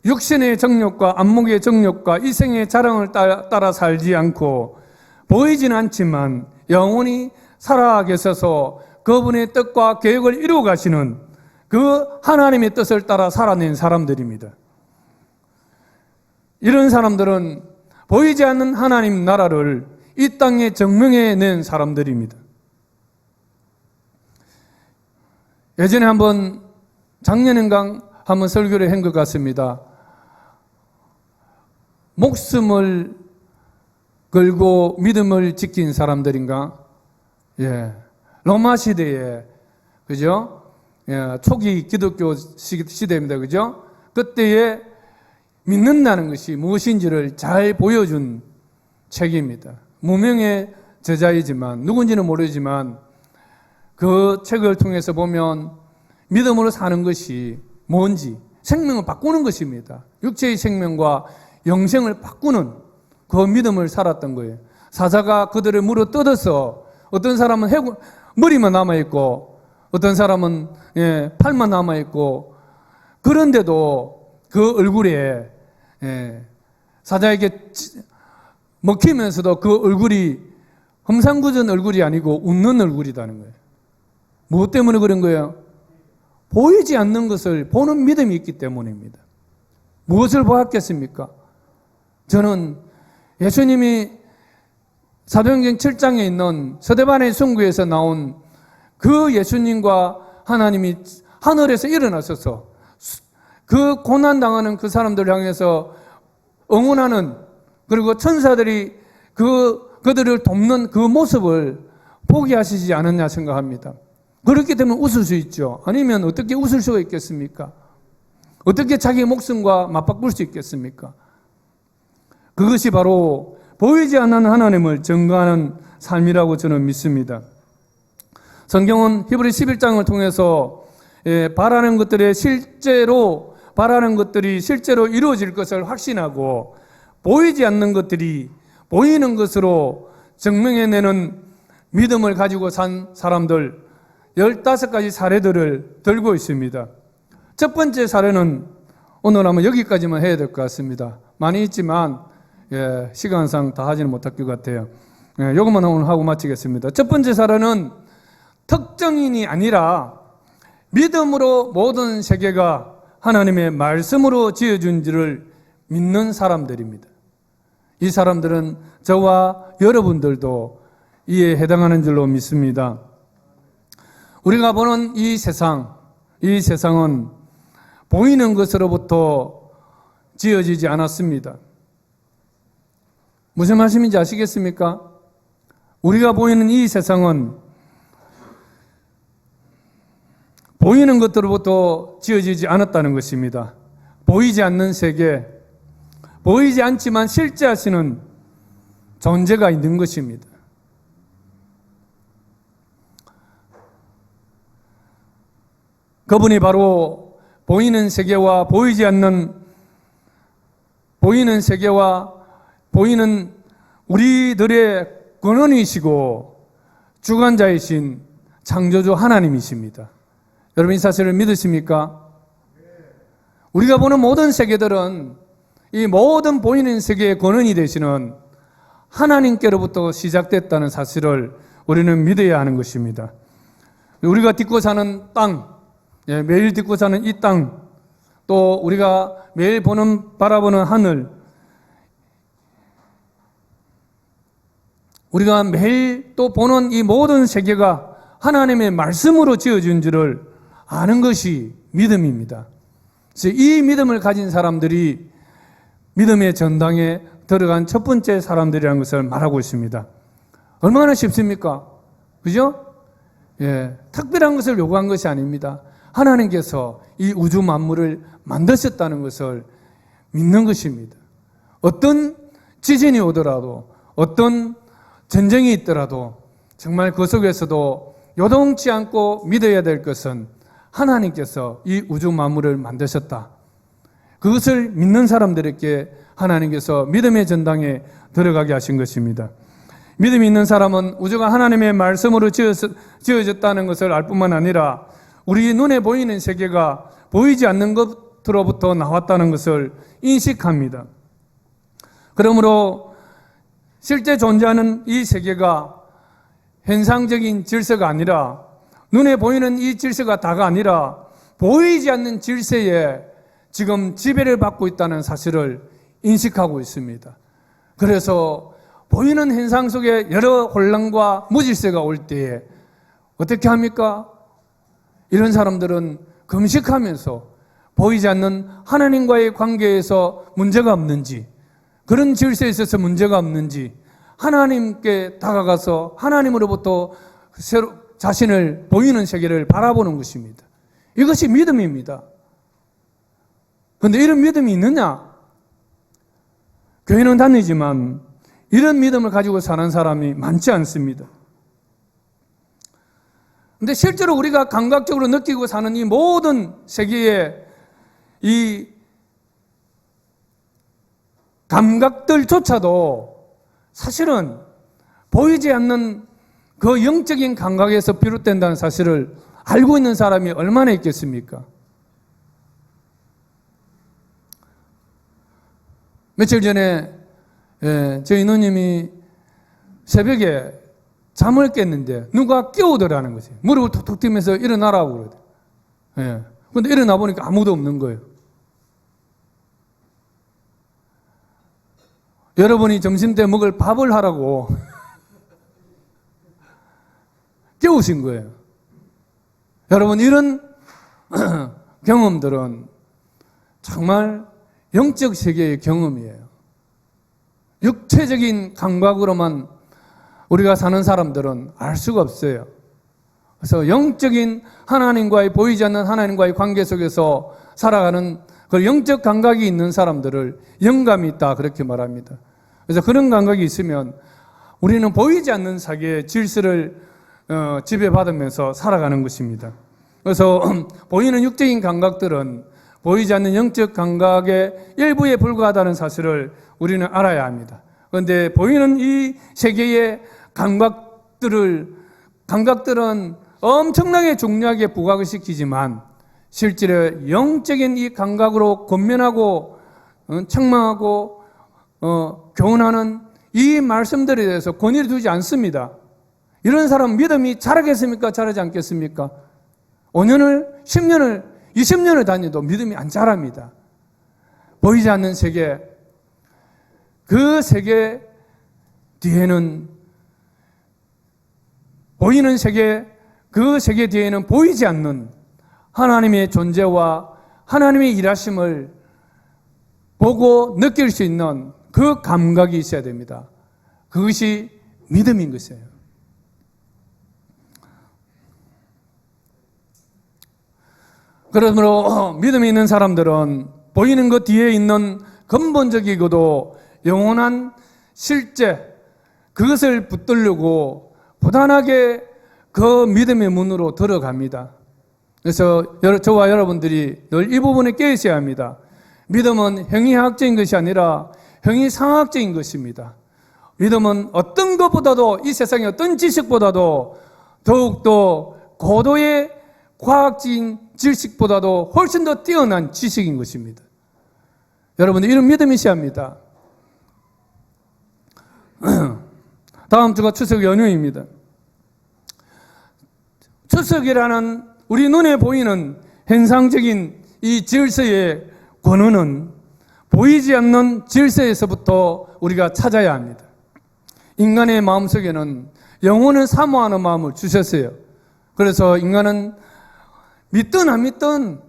육신의 정욕과 안목의 정욕과 이생의 자랑을 따라 살지 않고 보이진 않지만 영원히 살아계셔서 그분의 뜻과 계획을 이루어 가시는 그 하나님의 뜻을 따라 살아낸 사람들입니다. 이런 사람들은 보이지 않는 하나님 나라를 이 땅에 증명해낸 사람들입니다. 예전에 작년인가 한번 설교를 한 것 같습니다. 목숨을 걸고 믿음을 지킨 사람들인가? 로마 시대에, 그죠? 초기 기독교 시대입니다. 그죠? 그때에 믿는다는 것이 무엇인지를 잘 보여준 책입니다. 무명의 저자이지만, 누군지는 모르지만, 그 책을 통해서 보면 믿음으로 사는 것이 뭔지, 생명을 바꾸는 것입니다. 육체의 생명과 영생을 바꾸는 그 믿음을 살았던 거예요. 사자가 그들을 물어 뜯어서 어떤 사람은 머리만 남아있고 어떤 사람은 팔만 남아있고 그런데도 그 얼굴에 사자에게 먹히면서도 그 얼굴이 험상궂은 얼굴이 아니고 웃는 얼굴이라는 거예요. 무엇 때문에 그런 거예요? 보이지 않는 것을 보는 믿음이 있기 때문입니다. 무엇을 보았겠습니까? 저는 예수님이 사도행전 7장에 있는 서대반의 순교에서 나온 그 예수님과 하나님이 하늘에서 일어나셔서 그 고난당하는 그 사람들을 향해서 응원하는, 그리고 천사들이 그들을 돕는 그 모습을 보게 하시지 않았냐 생각합니다. 그렇게 되면 웃을 수 있죠. 아니면 어떻게 웃을 수가 있겠습니까? 어떻게 자기 목숨과 맞바꿀 수 있겠습니까? 그것이 바로 보이지 않는 하나님을 증거하는 삶이라고 저는 믿습니다. 성경은 히브리 11장을 통해서 바라는 것들이 실제로 이루어질 것을 확신하고 보이지 않는 것들이 보이는 것으로 증명해내는 믿음을 가지고 산 사람들 15가지 사례들을 들고 있습니다. 첫 번째 사례는 오늘 한번 여기까지만 해야 될 것 같습니다. 많이 있지만 시간상 다 하지는 못할 것 같아요. 이것만 오늘 하고 마치겠습니다. 첫 번째 사례는 특정인이 아니라 믿음으로 모든 세계가 하나님의 말씀으로 지어준지를 믿는 사람들입니다. 이 사람들은 저와 여러분들도 이에 해당하는 줄로 믿습니다. 우리가 보는 이 세상은 보이는 것으로부터 지어지지 않았습니다. 무슨 말씀인지 아시겠습니까? 우리가 보이는 이 세상은 보이는 것들로부터 지어지지 않았다는 것입니다. 보이지 않는 세계, 보이지 않지만 실제하시는 존재가 있는 것입니다. 그분이 바로 보이는 세계와 보이는 우리들의 근원이시고 주관자이신 창조주 하나님이십니다. 여러분 이 사실을 믿으십니까? 우리가 보는 모든 세계들은 이 모든 보이는 세계의 근원이 되시는 하나님께로부터 시작됐다는 사실을 우리는 믿어야 하는 것입니다. 우리가 딛고 사는 땅, 매일 딛고 사는 이 땅, 또 우리가 매일 바라보는 하늘, 우리가 매일 또 보는 이 모든 세계가 하나님의 말씀으로 지어준 줄을 아는 것이 믿음입니다. 그래서 이 믿음을 가진 사람들이 믿음의 전당에 들어간 첫 번째 사람들이라는 것을 말하고 있습니다. 얼마나 쉽습니까? 그죠? 특별한 것을 요구한 것이 아닙니다. 하나님께서 이 우주 만물을 만드셨다는 것을 믿는 것입니다. 어떤 지진이 오더라도, 어떤 전쟁이 있더라도 정말 그 속에서도 요동치 않고 믿어야 될 것은 하나님께서 이 우주 만물을 만드셨다. 그것을 믿는 사람들에게 하나님께서 믿음의 전당에 들어가게 하신 것입니다. 믿음이 있는 사람은 우주가 하나님의 말씀으로 지어졌다는 것을 알 뿐만 아니라 우리 눈에 보이는 세계가 보이지 않는 것으로부터 나왔다는 것을 인식합니다. 그러므로 실제 존재하는 이 세계가 현상적인 질서가 아니라 눈에 보이는 이 질서가 다가 아니라 보이지 않는 질서에 지금 지배를 받고 있다는 사실을 인식하고 있습니다. 그래서 보이는 현상 속에 여러 혼란과 무질서가 올 때에 어떻게 합니까? 이런 사람들은 금식하면서 보이지 않는 하나님과의 관계에서 문제가 없는지, 그런 질서에 있어서 문제가 없는지 하나님께 다가가서 하나님으로부터 자신을 보이는 세계를 바라보는 것입니다. 이것이 믿음입니다. 그런데 이런 믿음이 있느냐? 교회는 다니지만 이런 믿음을 가지고 사는 사람이 많지 않습니다. 그런데 실제로 우리가 감각적으로 느끼고 사는 이 모든 세계의 이 감각들조차도 사실은 보이지 않는 그 영적인 감각에서 비롯된다는 사실을 알고 있는 사람이 얼마나 있겠습니까? 며칠 전에 저희 누님이 새벽에 잠을 깼는데 누가 깨우더라는 거지. 무릎을 툭툭 뛰면서 일어나라고 그러대. 그런데 일어나 보니까 아무도 없는 거예요. 여러분이 점심때 먹을 밥을 하라고 깨우신 거예요. 여러분 이런 경험들은 정말 영적 세계의 경험이에요. 육체적인 감각으로만 우리가 사는 사람들은 알 수가 없어요. 그래서 영적인 하나님과의, 보이지 않는 하나님과의 관계 속에서 살아가는 그 영적 감각이 있는 사람들을 영감이 있다, 그렇게 말합니다. 그래서 그런 감각이 있으면 우리는 보이지 않는 세계의 질서를 지배받으면서 살아가는 것입니다. 그래서 보이는 육적인 감각들은 보이지 않는 영적 감각의 일부에 불과하다는 사실을 우리는 알아야 합니다. 그런데 보이는 이 세계의 감각들은 엄청나게 중요하게 부각을 시키지만 실제로 영적인 이 감각으로 권면하고 책망하고 교훈하는 이 말씀들에 대해서 권위를 두지 않습니다. 이런 사람 믿음이 자라겠습니까? 자라지 않겠습니까? 5년을, 10년을, 20년을 다녀도 믿음이 안 자랍니다. 보이지 않는 세계, 그 세계 뒤에는, 보이는 세계, 그 세계 뒤에는 보이지 않는 하나님의 존재와 하나님의 일하심을 보고 느낄 수 있는 그 감각이 있어야 됩니다. 그것이 믿음인 것이에요. 그러므로 믿음이 있는 사람들은 보이는 것 뒤에 있는 근본적이고도 영원한 실제, 그것을 붙들려고 부단하게 그 믿음의 문으로 들어갑니다. 그래서 저와 여러분들이 늘 이 부분에 깨 있어야 합니다. 믿음은 행위학적인 것이 아니라 행위상학적인 것입니다. 믿음은 어떤 것보다도, 이 세상의 어떤 지식보다도 더욱더 고도의 과학적인 지식보다도 훨씬 더 뛰어난 지식인 것입니다. 여러분들 이런 믿음이 있어야 합니다. 다음 주가 추석 연휴입니다. 추석이라는 우리 눈에 보이는 현상적인 이 질서의 권위는 보이지 않는 질서에서부터 우리가 찾아야 합니다. 인간의 마음속에는 영혼을 사모하는 마음을 주셨어요. 그래서 인간은 믿든 안 믿든,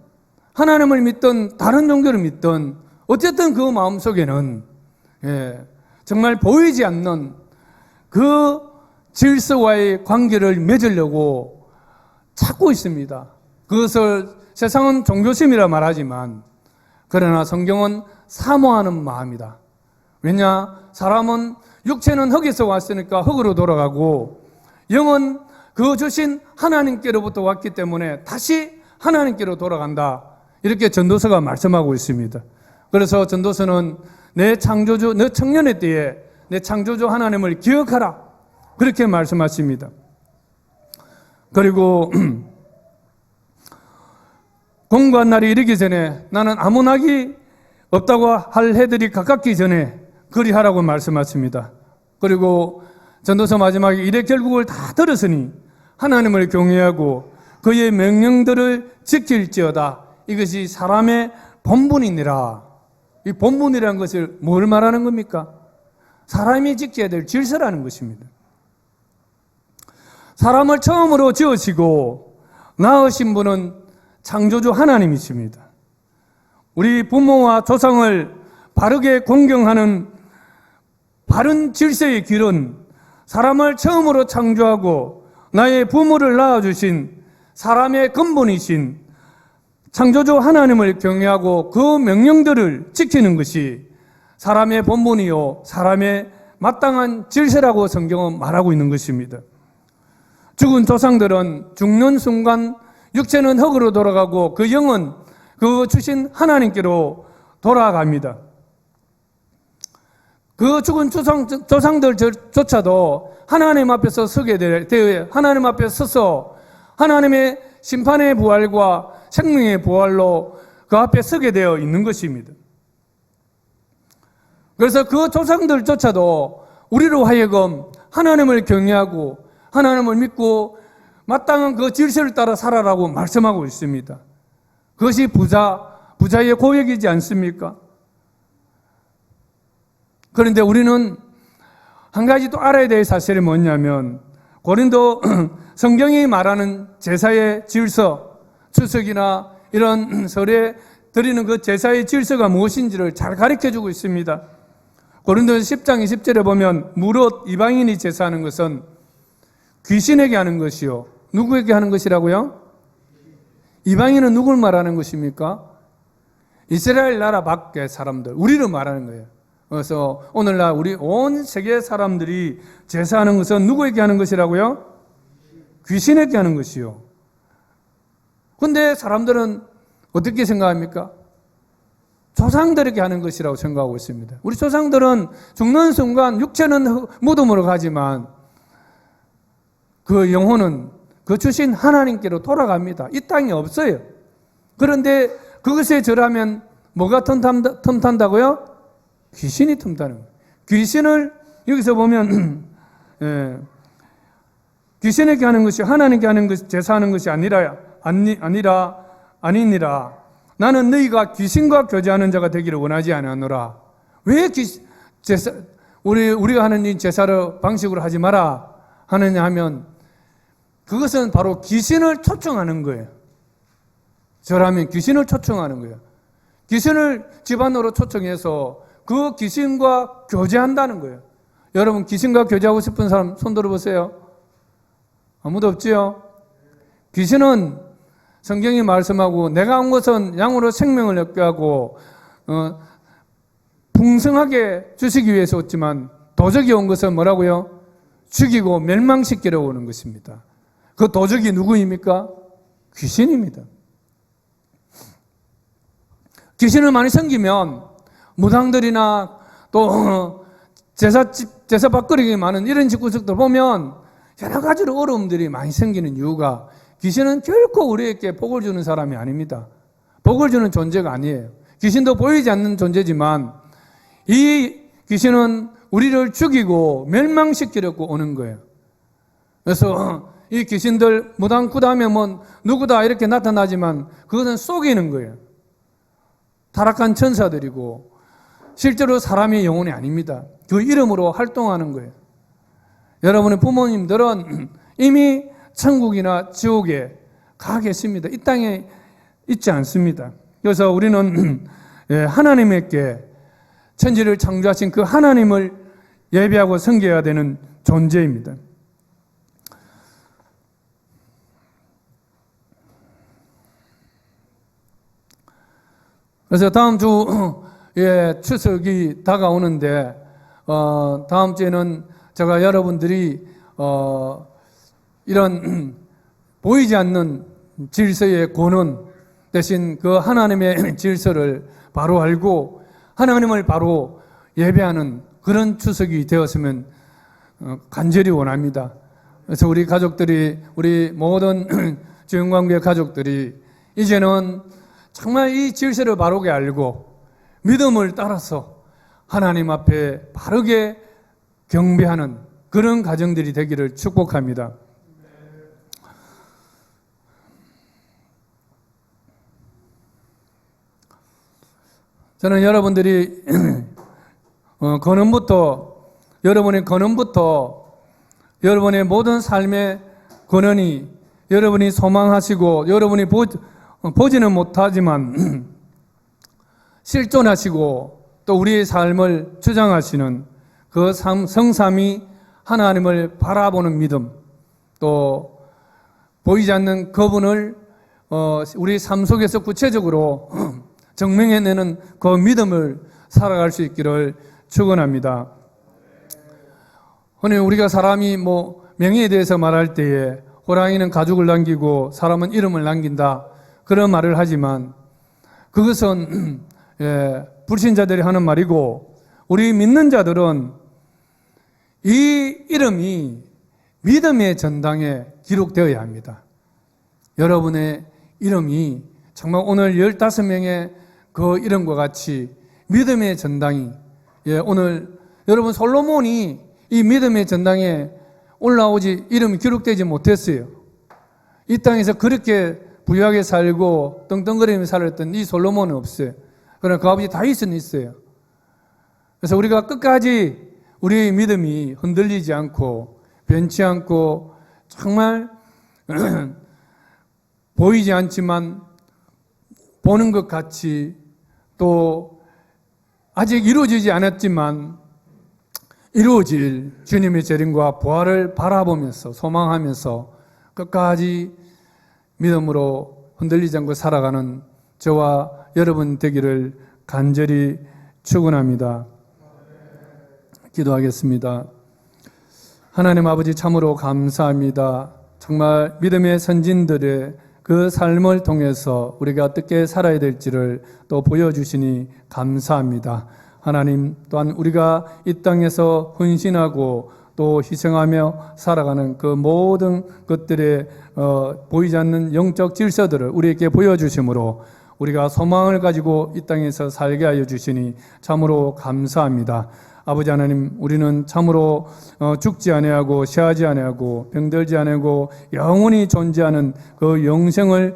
하나님을 믿든 다른 종교를 믿든 어쨌든 그 마음속에는 정말 보이지 않는 그 질서와의 관계를 맺으려고 찾고 있습니다. 그것을 세상은 종교심이라 말하지만 그러나 성경은 사모하는 마음이다. 왜냐? 사람은 육체는 흙에서 왔으니까 흙으로 돌아가고 영은 그 주신 하나님께로부터 왔기 때문에 다시 하나님께로 돌아간다. 이렇게 전도서가 말씀하고 있습니다. 그래서 전도서는 내 창조주, 내 청년의 때에 내 창조주 하나님을 기억하라. 그렇게 말씀하십니다. 그리고 공고한 날이 이르기 전에 나는 아무 낙이 없다고 할 해들이 가깝기 전에 그리하라고 말씀하십니다. 그리고 전도서 마지막에 이래 결국을 다 들었으니 하나님을 경외하고 그의 명령들을 지킬지어다. 이것이 사람의 본분이니라. 이 본분이라는 것을 뭘 말하는 겁니까? 사람이 지켜야 될 질서라는 것입니다. 사람을 처음으로 지으시고 낳으신 분은 창조주 하나님이십니다. 우리 부모와 조상을 바르게 공경하는 바른 질서의 길은 사람을 처음으로 창조하고 나의 부모를 낳아주신 사람의 근본이신 창조주 하나님을 경외하고 그 명령들을 지키는 것이 사람의 본분이요 사람의 마땅한 질서라고 성경은 말하고 있는 것입니다. 죽은 조상들은 죽는 순간 육체는 흙으로 돌아가고 그 영은 그 주신 하나님께로 돌아갑니다. 그 죽은 조상들조차도 하나님 앞에서 서게 되어 하나님 앞에 서서 하나님의 심판의 부활과 생명의 부활로 그 앞에 서게 되어 있는 것입니다. 그래서 그 조상들조차도 우리로 하여금 하나님을 경외하고 하나님을 믿고 마땅한 그 질서를 따라 살아라고 말씀하고 있습니다. 그것이 부자의 고백이지 않습니까? 그런데 우리는 한 가지 또 알아야 될 사실이 뭐냐면 고린도 성경이 말하는 제사의 질서, 추석이나 이런 설에 드리는 그 제사의 질서가 무엇인지를 잘 가르쳐주고 있습니다. 고린도서 10장 20절에 보면 무릇 이방인이 제사하는 것은 귀신에게 하는 것이요 누구에게 하는 것이라고요? 이방인은 누굴 말하는 것입니까? 이스라엘 나라 밖의 사람들, 우리를 말하는 거예요. 그래서 오늘날 우리 온 세계 사람들이 제사하는 것은 누구에게 하는 것이라고요? 귀신에게 하는 것이요. 근데 사람들은 어떻게 생각합니까? 조상들에게 하는 것이라고 생각하고 있습니다. 우리 조상들은 죽는 순간 육체는 무덤으로 가지만 그 영혼은 그 주신 하나님께로 돌아갑니다. 이 땅에 없어요. 그런데 그것에 절하면 뭐가 틈탄다고요? 귀신이 틈타는 거예요. 귀신을 여기서 보면 귀신에게 하는 것이 하나님께 하는 것이 제사하는 것이 아니니라. 나는 너희가 귀신과 교제하는 자가 되기를 원하지 않으노라. 왜 우리가 하는 이 제사를 방식으로 하지 마라 하느냐 하면 그것은 바로 귀신을 초청하는 거예요. 절하면 귀신을 초청하는 거예요. 귀신을 집안으로 초청해서 그 귀신과 교제한다는 거예요. 여러분 귀신과 교제하고 싶은 사람 손 들어보세요. 아무도 없지요? 귀신은 성경이 말씀하고 내가 온 것은 양으로 생명을 얻게 하고 풍성하게 주시기 위해서 왔지만 도적이 온 것은 뭐라고요? 죽이고 멸망시키려고 오는 것입니다. 그 도적이 누구입니까? 귀신입니다. 귀신을 많이 섬기면 무당들이나 또 제사 밥거리가 많은 이런 집구석들 보면 여러 가지로 어려움들이 많이 생기는 이유가 귀신은 결코 우리에게 복을 주는 사람이 아닙니다. 복을 주는 존재가 아니에요. 귀신도 보이지 않는 존재지만 이 귀신은 우리를 죽이고 멸망시키려고 오는 거예요. 그래서 이 귀신들 무당꾸다 하면 뭐 누구다 이렇게 나타나지만 그것은 속이는 거예요. 타락한 천사들이고 실제로 사람의 영혼이 아닙니다. 그 이름으로 활동하는 거예요. 여러분의 부모님들은 이미 천국이나 지옥에 가 계십니다. 이 땅에 있지 않습니다. 그래서 우리는 하나님께 천지를 창조하신 그 하나님을 예배하고 섬겨야 되는 존재입니다. 그래서 다음 주에 추석이 다가오는데 다음 주에는 제가 여러분들이 이런 보이지 않는 질서의 권원 대신 그 하나님의 질서를 바로 알고 하나님을 바로 예배하는 그런 추석이 되었으면 간절히 원합니다. 그래서 우리 가족들이 우리 모든 지원관계 가족들이 이제는 정말 이 질서를 바르게 알고 믿음을 따라서 하나님 앞에 바르게 경배하는 그런 가정들이 되기를 축복합니다. 저는 여러분들이 여러분의 근원부터 여러분의 모든 삶의 근원이 여러분이 소망하시고 여러분이 보지는 못하지만 실존하시고 또 우리의 삶을 주장하시는 그 성삼위 하나님을 바라보는 믿음, 또 보이지 않는 그분을 우리 삶 속에서 구체적으로 증명해내는 그 믿음을 살아갈 수 있기를 축원합니다. 흔히 우리가 사람이 명예에 대해서 말할 때에 호랑이는 가죽을 남기고 사람은 이름을 남긴다 그런 말을 하지만 그것은 불신자들이 하는 말이고 우리 믿는 자들은 이 이름이 믿음의 전당에 기록되어야 합니다. 여러분의 이름이 정말 오늘 15명의 그 이름과 같이 믿음의 전당이 오늘 여러분 솔로몬이 이 믿음의 전당에 올라오지 이름이 기록되지 못했어요. 이 땅에서 그렇게 부유하게 살고 떵떵거리며 살았던 이 솔로몬은 없어요. 그러나 그 아버지 다윗은 있어요. 그래서 우리가 끝까지 우리의 믿음이 흔들리지 않고 변치 않고 정말 보이지 않지만 보는 것 같이 또 아직 이루어지지 않았지만 이루어질 주님의 재림과 부활을 바라보면서 소망하면서 끝까지 믿음으로 흔들리지 않고 살아가는 저와 여러분 되기를 간절히 축원합니다. 기도하겠습니다. 하나님 아버지 참으로 감사합니다. 정말 믿음의 선진들의 그 삶을 통해서 우리가 어떻게 살아야 될지를 또 보여주시니 감사합니다. 하나님 또한 우리가 이 땅에서 헌신하고 또 희생하며 살아가는 그 모든 것들의 보이지 않는 영적 질서들을 우리에게 보여주심으로 우리가 소망을 가지고 이 땅에서 살게 하여 주시니 참으로 감사합니다. 아버지 하나님, 우리는 참으로 죽지 아니하고 쇠하지 아니하고 병들지 아니하고 영원히 존재하는 그 영생을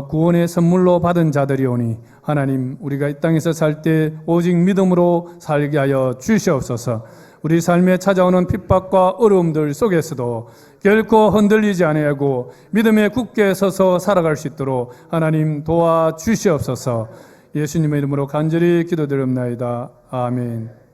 구원의 선물로 받은 자들이오니 하나님, 우리가 이 땅에서 살 때 오직 믿음으로 살게 하여 주시옵소서. 우리 삶에 찾아오는 핍박과 어려움들 속에서도 결코 흔들리지 아니하고 믿음에 굳게 서서 살아갈 수 있도록 하나님 도와주시옵소서. 예수님의 이름으로 간절히 기도드립니다. 아멘.